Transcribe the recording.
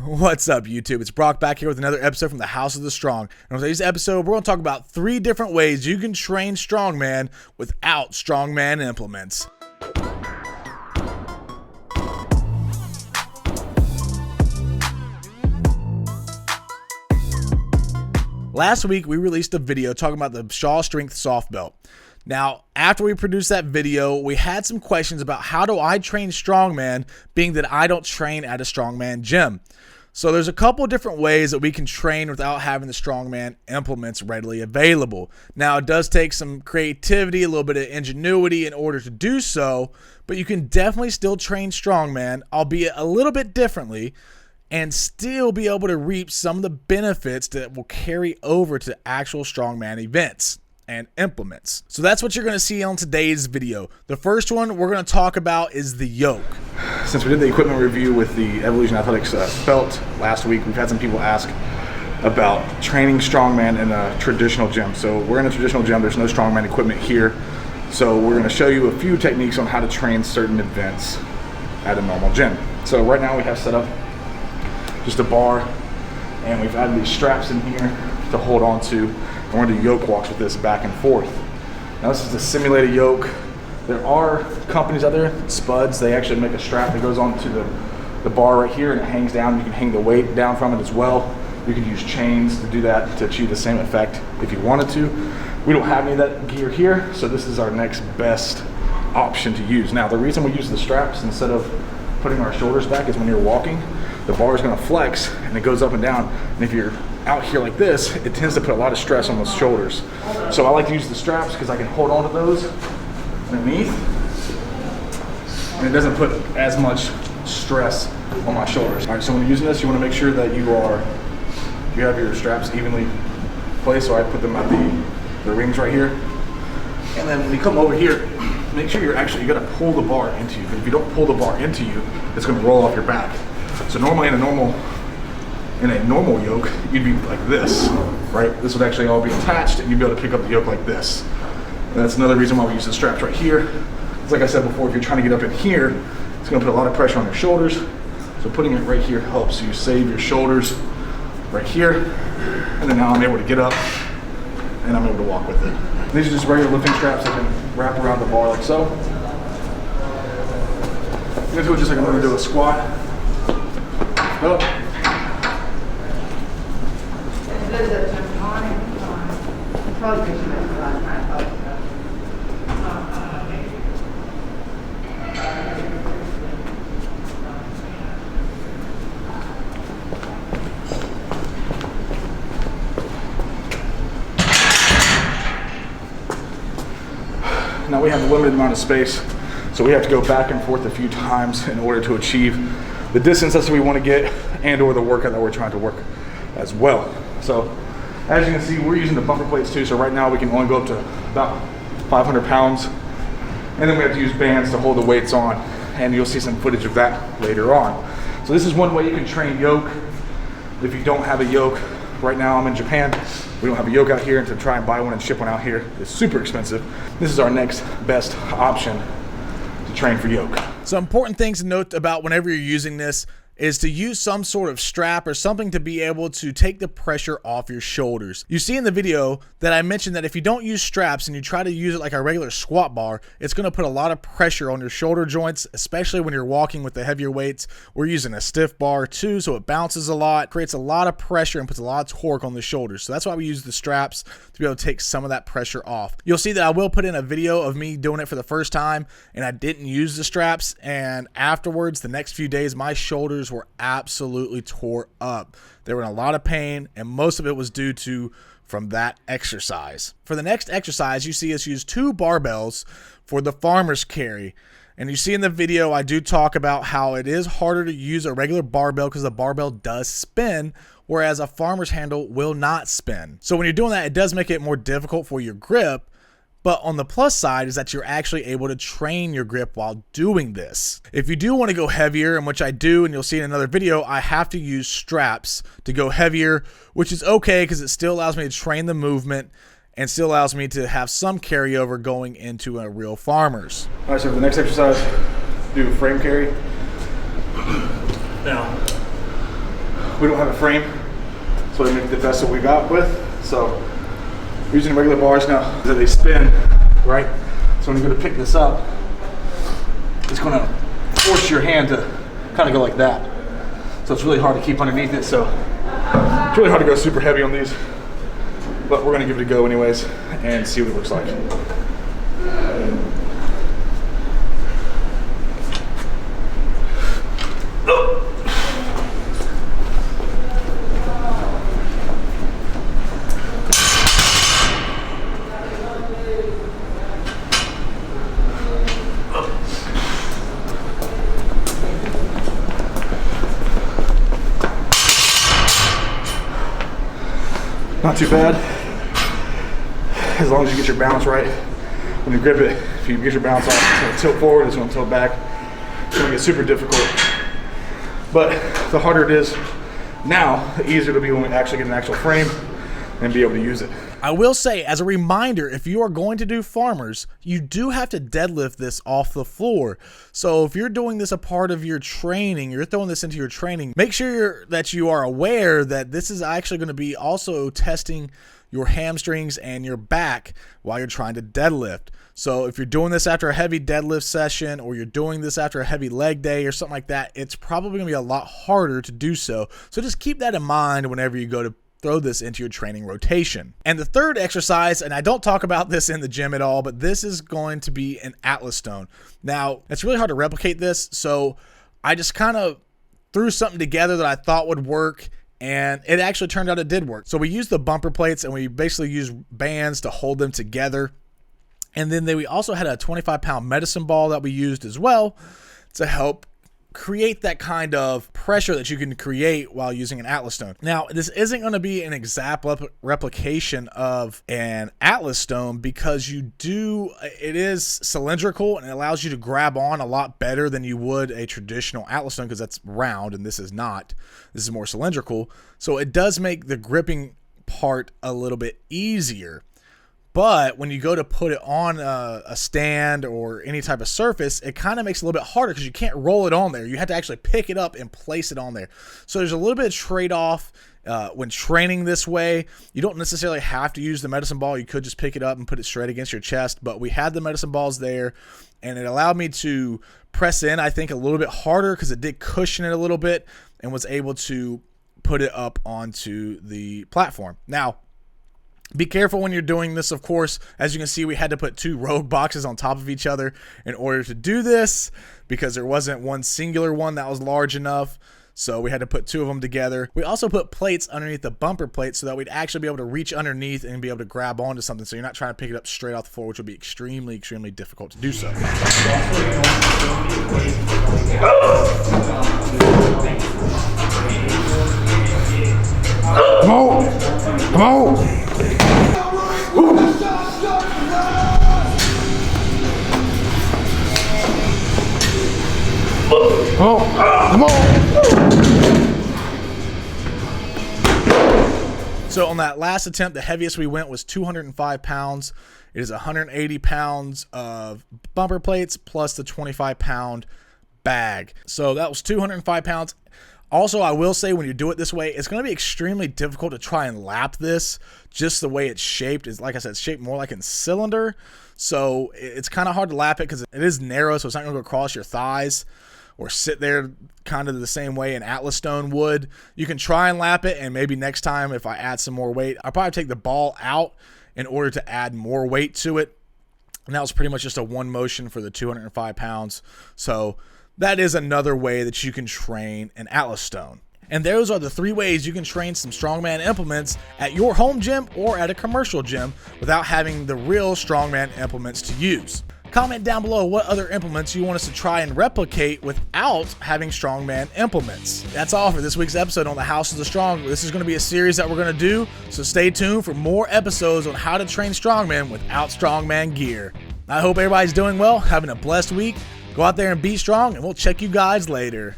What's up, YouTube? It's Brock back here with another episode from the House of the Strong. And on today's episode, we're going to talk about 3 different ways you can train strongman without strongman implements. Last week, we released a video talking about the Shaw Strength Soft Belt. Now, after we produced that video, we had some questions about how do I train strongman, being that I don't train at a strongman gym. So there's a couple different ways that we can train without having the strongman implements readily available. Now, it does take some creativity, a little bit of ingenuity in order to do so, but you can definitely still train strongman, albeit a little bit differently, and still be able to reap some of the benefits that will carry over to actual strongman events and implements. So that's what you're going to see on today's video. The first one we're going to talk about is the yoke. Since we did the equipment review with the Evolution Athletics belt last week, we've had some people ask about training strongman in a traditional gym. So we're in a traditional gym, there's no strongman equipment here. So we're going to show you a few techniques on how to train certain events at a normal gym. So right now we have set up just a bar, and we've added these straps in here to hold on to. And we're going to do yoke walks with this back and forth. Now this is a simulated yoke. There are companies out there, Spuds, they actually make a strap that goes onto the bar right here and it hangs down. You can hang the weight down from it as well. You can use chains to do that to achieve the same effect if you wanted to. We don't have any of that gear here, so this is our next best option to use. Now the reason we use the straps instead of putting our shoulders back is when you're walking, the bar is going to flex and it goes up and down. And if you're out here like this, it tends to put a lot of stress on those shoulders. So I like to use the straps because I can hold on to those underneath, and it doesn't put as much stress on my shoulders. All right, so when you're using this, you want to make sure that you have your straps evenly placed. So I put them at the rings right here. And then when you come over here, make sure you got to pull the bar into you. If you don't pull the bar into you, it's going to roll off your back. So normally in a normal yoke, you'd be like this, right? This would actually all be attached and you'd be able to pick up the yoke like this. And that's another reason why we use the straps right here. It's like I said before, if you're trying to get up in here, it's gonna put a lot of pressure on your shoulders. So putting it right here helps you save your shoulders right here. And then now I'm able to get up and I'm able to walk with it. These are just regular lifting straps that can wrap around the bar like so. I'm gonna do it just like I'm gonna do a squat. Up. Now we have a limited amount of space, so we have to go back and forth a few times in order to achieve the distance that we want to get and or the workout that we're trying to work as well. So as you can see, we're using the bumper plates too, so right now we can only go up to about 500 pounds, and then we have to use bands to hold the weights on, and you'll see some footage of that later on. So this is one way you can train yoke. If you don't have a yoke, right now I'm in Japan, we don't have a yoke out here, and to try and buy one and ship one out here is super expensive. This is our next best option to train for yoke. Some important things to note about whenever you're using this is to use some sort of strap or something to be able to take the pressure off your shoulders. You see in the video that I mentioned that if you don't use straps and you try to use it like a regular squat bar, it's going to put a lot of pressure on your shoulder joints, especially when you're walking with the heavier weights. We're using a stiff bar too, so it bounces a lot, creates a lot of pressure and puts a lot of torque on the shoulders. So that's why we use the straps to be able to take some of that pressure off. You'll see that I will put in a video of me doing it for the first time and I didn't use the straps, and afterwards, the next few days, my shoulders were absolutely tore up. They were in a lot of pain, and most of it was due to from that exercise. For the next exercise, you see us use 2 barbells for the farmer's carry. And you see in the video, I do talk about how it is harder to use a regular barbell because the barbell does spin, whereas a farmer's handle will not spin. So when you're doing that, it does make it more difficult for your grip. But on the plus side is that you're actually able to train your grip while doing this. If you do want to go heavier, and which I do, and you'll see in another video, I have to use straps to go heavier, which is okay because it still allows me to train the movement and still allows me to have some carryover going into a real farmer's. All right, so for the next exercise, do a frame carry. Now, we don't have a frame, so we make the best that we got with. So we're using regular bars now that they spin, right? So when you go to pick this up, it's going to force your hand to kind of go like that. So it's really hard to keep underneath it. So it's really hard to go super heavy on these, but we're going to give it a go anyways and see what it looks like. Not too bad, as long as you get your balance right. When you grip it, if you get your balance off, it's going to tilt forward, it's going to tilt back. It's going to get super difficult. But the harder it is now, the easier it'll be when we actually get an actual frame and be able to use it. I will say, as a reminder, if you are going to do farmers, you do have to deadlift this off the floor. So if you're doing this a part of your training, you're throwing this into your training, make sure that you are aware that this is actually going to be also testing your hamstrings and your back while you're trying to deadlift. So if you're doing this after a heavy deadlift session, or you're doing this after a heavy leg day or something like that, it's probably going to be a lot harder to do so. So just keep that in mind whenever you go to throw this into your training rotation. And the third exercise, and I don't talk about this in the gym at all, but this is going to be an Atlas stone. Now, it's really hard to replicate this, so I just kind of threw something together that I thought would work, and it actually turned out it did work. So we used the bumper plates, and we basically used bands to hold them together. And then we also had a 25-pound medicine ball that we used as well to help create that kind of pressure that you can create while using an Atlas stone. Now, this isn't going to be an exact replication of an Atlas stone, because it is cylindrical and it allows you to grab on a lot better than you would a traditional Atlas stone, because that's round and this is not. This is more cylindrical. So it does make the gripping part a little bit easier. But when you go to put it on a stand or any type of surface, it kind of makes it a little bit harder, because you can't roll it on there. You have to actually pick it up and place it on there. So there's a little bit of trade-off when training this way. You don't necessarily have to use the medicine ball. You could just pick it up and put it straight against your chest. But we had the medicine balls there, and it allowed me to press in, I think, a little bit harder, because it did cushion it a little bit, and was able to put it up onto the platform. Now, be careful when you're doing this, of course. As you can see, we had to put two rogue boxes on top of each other in order to do this, because there wasn't one singular one that was large enough. So we had to put two of them together. We also put plates underneath the bumper plates so that we'd actually be able to reach underneath and be able to grab onto something, so you're not trying to pick it up straight off the floor, which would be extremely, extremely difficult to do so. Come on! Come on! Oh, come on! So on that last attempt, the heaviest we went was 205 pounds. It is 180 pounds of bumper plates plus the 25-pound bag. So that was 205 pounds. Also, I will say, when you do it this way, it's going to be extremely difficult to try and lap this. Just the way it's shaped is, like I said, it's shaped more like a cylinder. So it's kind of hard to lap it, because it is narrow, so it's not going to go across your thighs or sit there kind of the same way an Atlas stone would. You can try and lap it, and maybe next time if I add some more weight, I'll probably take the ball out in order to add more weight to it. And that was pretty much just a one motion for the 205 pounds. So that is another way that you can train an Atlas stone. And those are the 3 ways you can train some strongman implements at your home gym or at a commercial gym without having the real strongman implements to use. Comment down below what other implements you want us to try and replicate without having strongman implements. That's all for this week's episode on the House of the Strong. This is going to be a series that we're going to do, so stay tuned for more episodes on how to train strongman without strongman gear. I hope everybody's doing well, having a blessed week. Go out there and be strong, and we'll check you guys later.